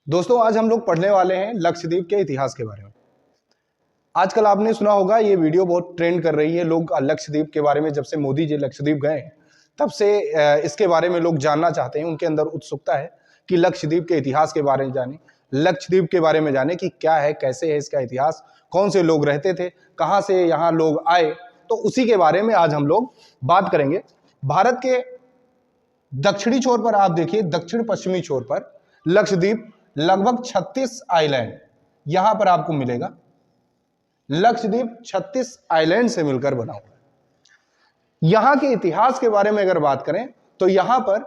दोस्तों आज हम लोग पढ़ने वाले हैं लक्षद्वीप के इतिहास के बारे में। आजकल आपने सुना होगा ये वीडियो बहुत ट्रेंड कर रही है। लोग लक्षद्वीप के बारे में जब से मोदी जी लक्षद्वीप गए तब से इसके बारे में लोग जानना चाहते हैं। उनके अंदर उत्सुकता है कि लक्षद्वीप के इतिहास के बारे में जाने, लक्षद्वीप के बारे में जाने कि क्या है, कैसे है इसका इतिहास, कौन से लोग रहते थे, कहाँ से यहाँ लोग आए। तो उसी के बारे में आज हम लोग बात करेंगे। भारत के दक्षिणी छोर पर आप देखिए, दक्षिण पश्चिमी छोर पर लक्षद्वीप लगभग 36 आइलैंड यहां पर आपको मिलेगा। लक्षद्वीप 36 आइलैंड से मिलकर बना हुआ है। यहां के इतिहास के बारे में अगर बात करें तो यहां पर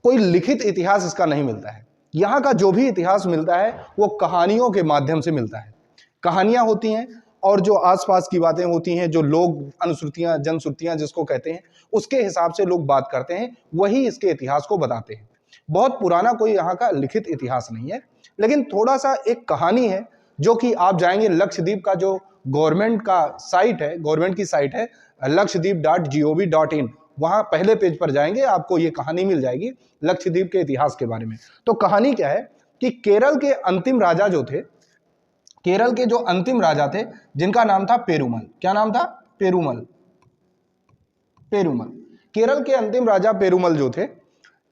कोई लिखित इतिहास इसका नहीं मिलता है। यहां का जो भी इतिहास मिलता है वो कहानियों के माध्यम से मिलता है। कहानियां होती हैं और जो आसपास की बातें होती हैं, जो लोग अनुश्रुतियां, जनश्रुतियां जिसको कहते हैं, उसके हिसाब से लोग बात करते हैं, वही इसके इतिहास को बताते हैं। बहुत पुराना कोई यहाँ का लिखित इतिहास नहीं है, लेकिन थोड़ा सा एक कहानी है जो कि आप जाएंगे लक्षद्वीप का जो गवर्नमेंट का साइट है, गवर्नमेंट की साइट है lakshadweep.gov.in, वहां पहले पेज पर जाएंगे आपको ये कहानी मिल जाएगी लक्षद्वीप के इतिहास के बारे में। तो कहानी क्या है कि केरल के अंतिम राजा जो थे, केरल के जो अंतिम राजा थे जिनका नाम था पेरुमल। क्या नाम था? पेरुमल। पेरुमल केरल के अंतिम राजा पेरुमल जो थे,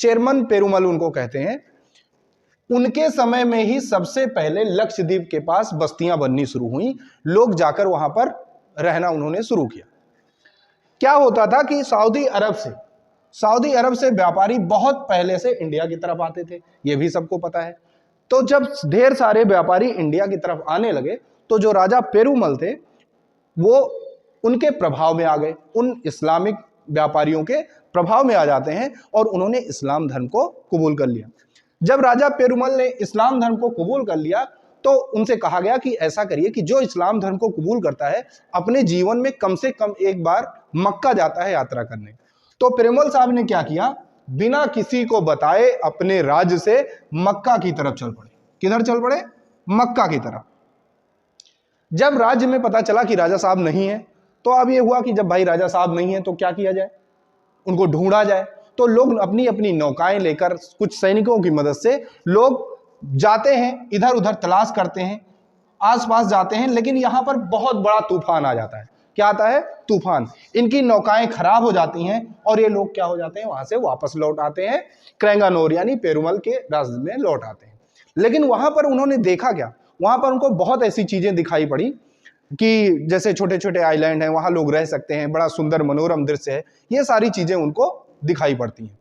चेरमन पेरुमल उनको कहते हैं। उनके समय में ही सबसे पहले लक्षद्वीप के पास बस्तियां बननी शुरू हुई। लोग जाकर वहां पर रहना उन्होंने शुरू किया। क्या होता था कि सऊदी अरब से व्यापारी बहुत पहले से इंडिया की तरफ आते थे, यह भी सबको पता है। तो जब ढेर सारे व्यापारी इंडिया की तरफ आने लगे तो जो राजा पेरुमल थे वो उनके प्रभाव में आ गए, उन इस्लामिक व्यापारियों के प्रभाव में आ जाते हैं और उन्होंने इस्लाम धर्म को कबूल कर लिया। जब राजा पेरुमल ने इस्लाम धर्म को कबूल कर लिया तो उनसे कहा गया कि ऐसा करिए कि जो इस्लाम धर्म को कबूल करता है अपने जीवन में कम से कम एक बार मक्का जाता है यात्रा करने। तो पेरुमल साहब ने क्या किया, बिना किसी को बताए अपने राज्य से मक्का की तरफ चल पड़े। किधर चल पड़े? मक्का की तरफ। जब राज्य में पता चला कि राजा साहब नहीं है तो अब यह हुआ कि जब भाई राजा साहब नहीं है तो क्या किया जाए, उनको ढूंढा जाए। तो लोग अपनी अपनी नौकाएं लेकर कुछ सैनिकों की मदद से लोग जाते हैं, इधर उधर तलाश करते हैं, आसपास जाते हैं, लेकिन यहां पर बहुत बड़ा तूफान आ जाता है। क्या आता है? तूफान। इनकी नौकाएं खराब हो जाती हैं और ये लोग क्या हो जाते हैं, वहां से वापस लौट आते हैं, क्रेंगानोर यानी पेरुमल के रास्ते में लौट आते हैं। लेकिन वहां पर उन्होंने देखा क्या, वहां पर उनको बहुत ऐसी चीजें दिखाई पड़ी कि जैसे छोटे छोटे आइलैंड हैं, वहां लोग रह सकते हैं, बड़ा सुंदर मनोरम दृश्य है, ये सारी चीजें उनको दिखाई पड़ती हैं।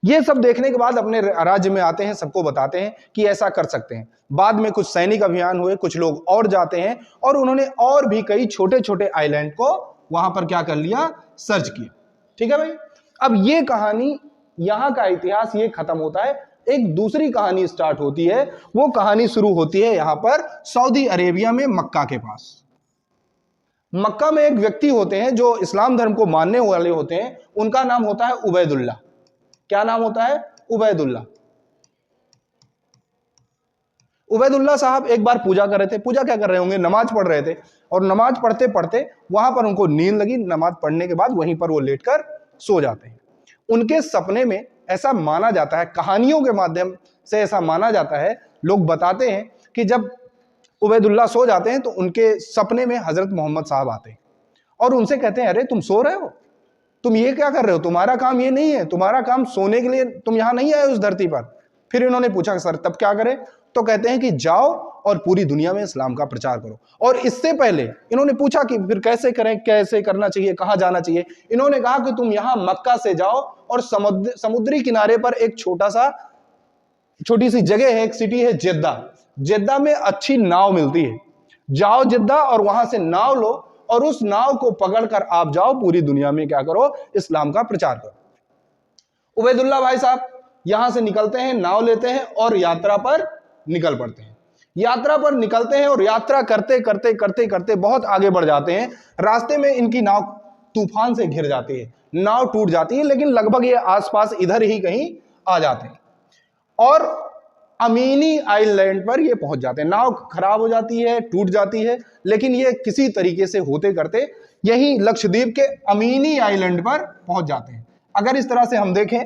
ये सब देखने के बाद अपने राज्य में आते हैं, सबको बताते हैं कि ऐसा कर सकते हैं। बाद में कुछ सैनिक अभियान हुए, कुछ लोग और जाते हैं और उन्होंने और भी कई छोटे छोटे आइलैंड को वहां पर क्या कर लिया, सर्च किया। ठीक है भाई। अब ये कहानी, यहां का इतिहास ये खत्म होता है, एक दूसरी कहानी स्टार्ट होती है। वो कहानी शुरू होती है यहां पर सऊदी अरेबिया में, मक्का के पास। मक्का में एक व्यक्ति होते हैं जो इस्लाम धर्म को मानने वाले होते हैं, उनका नाम होता है उबैदुल्ला। क्या नाम होता है? उबैदुल्ला। उबैदुल्ला साहब एक बार पूजा कर रहे थे। पूजा क्या कर रहे होंगे? नमाज पढ़ रहे थे। और नमाज पढ़ते पढ़ते वहां पर उनको नींद लगी। नमाज पढ़ने के बाद वहीं पर वो लेटकर सो जाते हैं। उनके सपने में ऐसा माना जाता है, कहानियों के माध्यम से ऐसा माना जाता है, लोग बताते हैं कि जब उबैदुल्ला सो जाते हैं तो उनके सपने में हजरत मोहम्मद साहब आते हैं और उनसे कहते हैं, अरे तुम सो रहे हो, तुम ये क्या कर रहे हो, तुम्हारा काम ये नहीं है, तुम्हारा काम सोने के लिए तुम यहां नहीं आए उस धरती पर। फिर इन्होंने पूछा सर तब क्या करें? तो कहते हैं कि जाओ और पूरी दुनिया में इस्लाम का प्रचार करो। और इससे पहले इन्होंने पूछा कि फिर कैसे करें, कैसे करना चाहिए, कहां जाना चाहिए। इन्होंने कहा कि तुम यहां मक्का से जाओ और समुद्री किनारे पर एक छोटी सी जगह है, एक सिटी है जेद्दा। जेद्दा में अच्छी नाव मिलती है, जाओ जेद्दा और वहां से नाव लो और उस नाव को पकड़कर आप जाओ, पूरी दुनिया में क्या करो, इस्लाम का प्रचार करो। उबैदुल्ला भाई साहब यहां से निकलते हैं, नाव लेते हैं और यात्रा पर निकल पड़ते हैं। यात्रा पर निकलते हैं और यात्रा करते करते करते करते बहुत आगे बढ़ जाते हैं। रास्ते में इनकी नाव तूफान से घिर जाती है, नाव टूट जाती है, लेकिन लगभग ये आसपास इधर ही कहीं आ जाते हैं और अमीनी आइलैंड पर ये पहुंच जाते हैं। नाव खराब हो जाती है, टूट जाती है, लेकिन ये किसी तरीके से होते करते यही लक्षद्वीप के अमीनी आइलैंड पर पहुंच जाते हैं। अगर इस तरह से हम देखें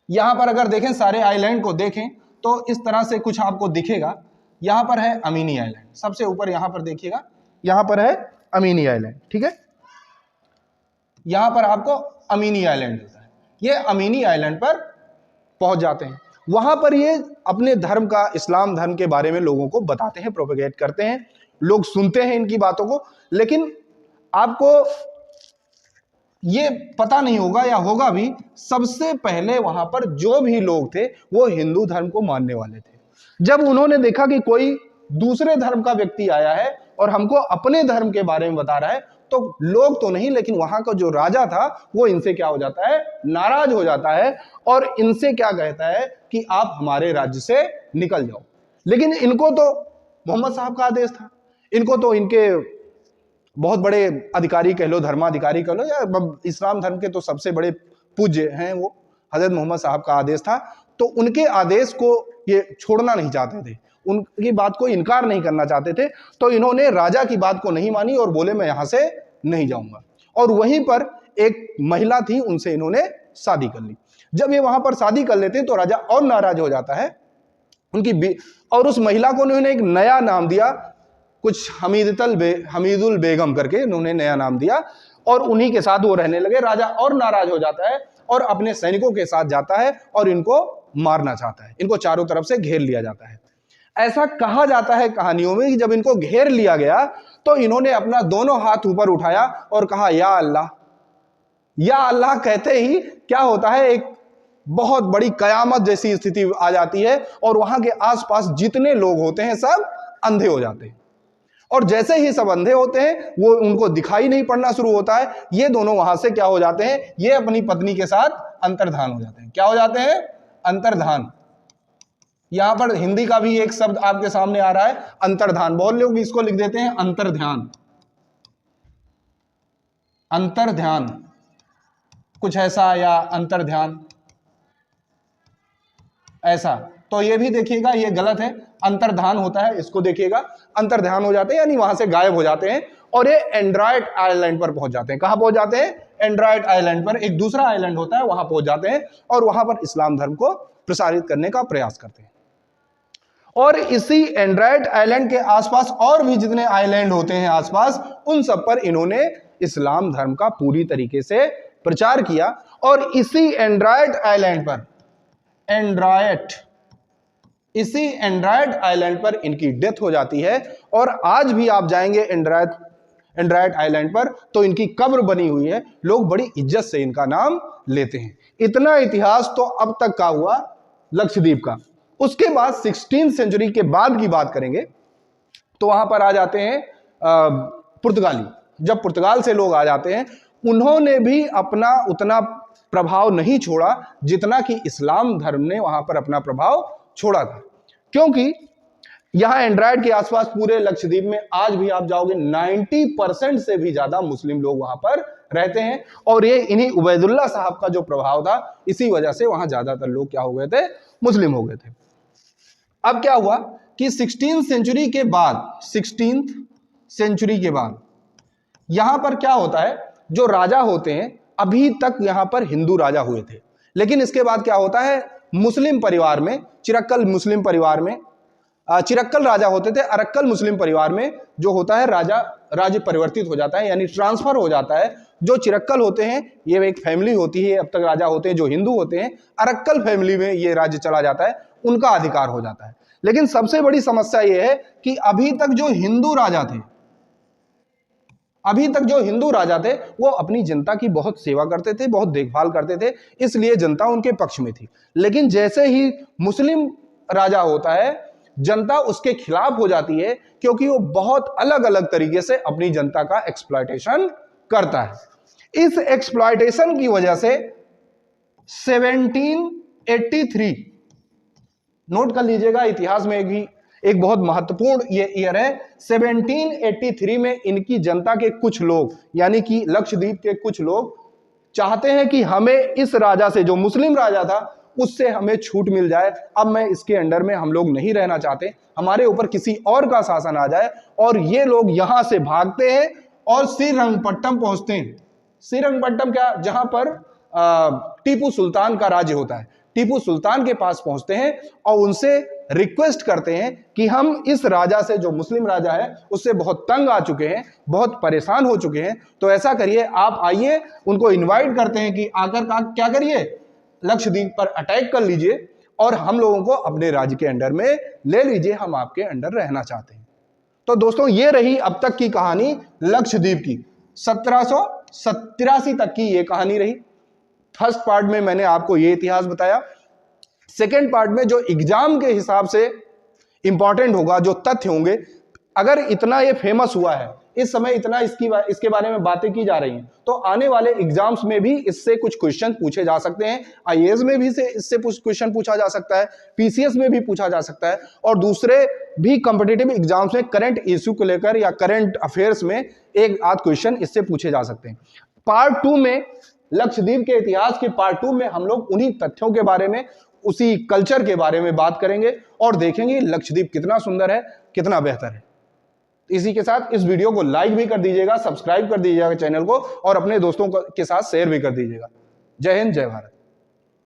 यहां पर अगर देखें सारे आइलैंड को देखें तो इस तरह से कुछ आपको दिखेगा। यहां पर है अमीनी आइलैंड, सबसे ऊपर यहां पर देखिएगा, यहां पर है अमीनी आइलैंड, ठीक है। यहां पर आपको अमीनी आइलैंड मिलता है। ये अमीनी आइलैंड पर पहुंच जाते हैं। वहां पर ये अपने धर्म का, इस्लाम धर्म के बारे में लोगों को बताते हैं, प्रोपेगेट करते हैं, लोग सुनते हैं इनकी बातों को। लेकिन आपको ये पता नहीं होगा या होगा भी, सबसे पहले वहां पर जो भी लोग थे वो हिंदू धर्म को मानने वाले थे। जब उन्होंने देखा कि कोई दूसरे धर्म का व्यक्ति आया है और हमको अपने धर्म के बारे में बता रहा है, तो लोग तो नहीं लेकिन वहां का जो राजा था वो इनसे क्या हो जाता है, नाराज हो जाता है और इनसे क्या कहता है कि आप हमारे राज्य से निकल जाओ। लेकिन इनको तो मोहम्मद साहब का आदेश था, इनको तो इनके बहुत बड़े अधिकारी कह लो, धर्माधिकारी कह लो, या इस्लाम धर्म के तो सबसे बड़े पूज्य हैं वो हजरत मोहम्मद साहब का आदेश था। तो उनके आदेश को ये छोड़ना नहीं चाहते थे, उनकी बात को इनकार नहीं करना चाहते थे। तो इन्होंने राजा की बात को नहीं मानी और बोले मैं यहां से नहीं जाऊंगा। और वहीं पर एक महिला थी, उनसे इन्होंने शादी कर ली। जब ये वहां पर शादी कर लेते हैं तो राजा और नाराज हो जाता है उनकी और उस महिला को उन्होंने एक नया नाम दिया, कुछ हमीदुल बेगम करके उन्होंने नया नाम दिया, और उन्हीं के साथ वो रहने लगे। राजा और नाराज हो जाता है और अपने सैनिकों के साथ जाता है और इनको मारना चाहता है। इनको चारों तरफ से घेर लिया जाता है। ऐसा कहा जाता है कहानियों में कि जब इनको घेर लिया गया तो इन्होंने अपना दोनों हाथ ऊपर उठाया और कहा या अल्लाह, या अल्लाह। कहते ही क्या होता है, एक बहुत बड़ी कयामत जैसी स्थिति आ जाती है और वहां के आसपास जितने लोग होते हैं सब अंधे हो जाते हैं। और जैसे ही सब अंधे होते हैं वो उनको दिखाई नहीं पड़ना शुरू होता है। ये दोनों वहां से क्या हो जाते हैं, ये अपनी पत्नी के साथ अंतर्धान हो जाते हैं। क्या हो जाते हैं, अंतर्धान। यहां पर हिंदी का भी एक शब्द आपके सामने आ रहा है, अंतर्धान। बहुत लोग इसको लिख देते हैं अंतर्ध्यान, अंतर्ध्यान कुछ ऐसा, या अंतर्ध्यान ऐसा। तो ये भी देखिएगा, ये गलत है, अंतर्धान होता है, इसको देखिएगा। अंतर्ध्यान हो जाते हैं यानी वहां से गायब हो जाते हैं और ये एंड्रॉयड आइलैंड पर पहुंच जाते हैं। कहां पहुंच जाते हैं, एंड्रॉयड आइलैंड पर। एक दूसरा आइलैंड होता है, वहां पहुंच जाते हैं और वहां पर इस्लाम धर्म को प्रसारित करने का प्रयास करते हैं। और इसी एंड्रॉयड आइलैंड के आसपास और भी जितने आइलैंड होते हैं आसपास, उन सब पर इन्होंने इस्लाम धर्म का पूरी तरीके से प्रचार किया। और इसी एंड्रॉयड आइलैंड पर, इसी एंड्रॉयड आइलैंड पर इनकी डेथ हो जाती है। और आज भी आप जाएंगे एंड्रॉयड आइलैंड पर तो इनकी कब्र बनी हुई है, लोग बड़ी इज्जत से इनका नाम लेते हैं। इतना इतिहास तो अब तक का हुआ लक्षद्वीप का। उसके बाद 16वीं सेंचुरी के बाद की बात करेंगे तो वहां पर आ जाते हैं पुर्तगाली। जब पुर्तगाल से लोग आ जाते हैं, उन्होंने भी अपना उतना प्रभाव नहीं छोड़ा जितना कि इस्लाम धर्म ने वहां पर अपना प्रभाव छोड़ा था। क्योंकि यहां एंड्रॉयड के आसपास पूरे लक्षद्वीप में आज भी आप जाओगे 90% से भी ज्यादा मुस्लिम लोग वहां पर रहते हैं। और ये इन्हीं उबैदुल्ला साहब का जो प्रभाव था, इसी वजह से वहां ज्यादातर लोग क्या हो गए थे, मुस्लिम हो गए थे। अब क्या हुआ कि 16वीं सेंचुरी के बाद, 16वीं सेंचुरी के बाद यहां पर क्या होता है, जो राजा होते हैं, अभी तक यहां पर हिंदू राजा हुए थे। लेकिन इसके बाद क्या होता है, मुस्लिम परिवार में, चिरक्कल मुस्लिम परिवार में, चिरक्कल राजा होते थे, अरक्कल मुस्लिम परिवार में जो होता है राज्य परिवर्तित हो जाता है, यानी ट्रांसफर हो जाता है। जो चिरक्कल होते हैं ये एक फैमिली होती है, अब तक राजा होते हैं जो हिंदू होते हैं, अरक्कल फैमिली में ये राज्य चला जाता है, उनका अधिकार हो जाता है। लेकिन सबसे बड़ी समस्या ये है कि अभी तक जो हिंदू राजा थे वो अपनी जनता की बहुत सेवा करते थे, बहुत देखभाल करते थे, इसलिए जनता उनके पक्ष में थी। लेकिन जैसे ही मुस्लिम राजा होता है, जनता उसके खिलाफ हो जाती है, क्योंकि वो बहुत अलग अलग तरीके से अपनी जनता का एक्सप्लॉयटेशन करता है। इस एक्सप्लॉयटेशन की वजह से 1783, नोट कर लीजिएगा, इतिहास में एक बहुत महत्वपूर्ण ये ईयर है। 1783 में इनकी जनता के कुछ लोग, यानी कि लक्षद्वीप के कुछ लोग चाहते हैं कि हमें इस राजा से, जो मुस्लिम राजा था, उससे हमें छूट मिल जाए। अब मैं इसके अंडर में हम लोग नहीं रहना चाहते, हमारे ऊपर किसी और का शासन आ जाए। और ये लोग यहां से भागते हैं और श्रीरंगपट्टम पहुंचते हैं। श्रीरंगपट्टम क्या, जहां पर टीपू सुल्तान का राज्य होता है। टीपू सुल्तान के पास पहुंचते हैं और उनसे रिक्वेस्ट करते हैं कि हम इस राजा से, जो मुस्लिम राजा है, उससे बहुत तंग आ चुके हैं, बहुत परेशान हो चुके हैं, तो ऐसा करिए आप आइए। उनको इनवाइट करते हैं कि आकर क्या करिए, लक्षद्वीप पर अटैक कर लीजिए और हम लोगों को अपने राज्य के अंडर में ले लीजिए, हम आपके अंडर रहना चाहते हैं। तो दोस्तों ये रही अब तक की कहानी लक्षद्वीप की। 1783 तक की ये कहानी रही। फर्स्ट पार्ट में मैंने आपको ये इतिहास बताया। सेकेंड पार्ट में जो एग्जाम के हिसाब से इंपॉर्टेंट होगा, जो तथ्य होंगे, अगर इतना ये फेमस हुआ है, इस समय इतना इसके बारे में बातें की जा रही हैं, तो आने वाले एग्जाम्स में भी इससे कुछ क्वेश्चन पूछे जा सकते हैं। आईएएस में भी इससे क्वेश्चन पूछा जा सकता है, पीसीएस में भी पूछा जा सकता है, और दूसरे भी कॉम्पिटिटिव एग्जाम्स में करंट इश्यू को लेकर या करंट अफेयर्स में एक आध क्वेश्चन इससे पूछे जा सकते हैं। पार्ट 2 में, लक्षद्वीप के इतिहास के पार्ट 2 में हम लोग उन्हीं तथ्यों के बारे में, उसी कल्चर के बारे में बात करेंगे और देखेंगे लक्षद्वीप कितना सुंदर है, कितना बेहतर है। इसी के साथ इस वीडियो को लाइक भी कर दीजिएगा, सब्सक्राइब कर दीजिएगा चैनल को, और अपने दोस्तों के साथ शेयर भी कर दीजिएगा। जय हिंद, जय भारत।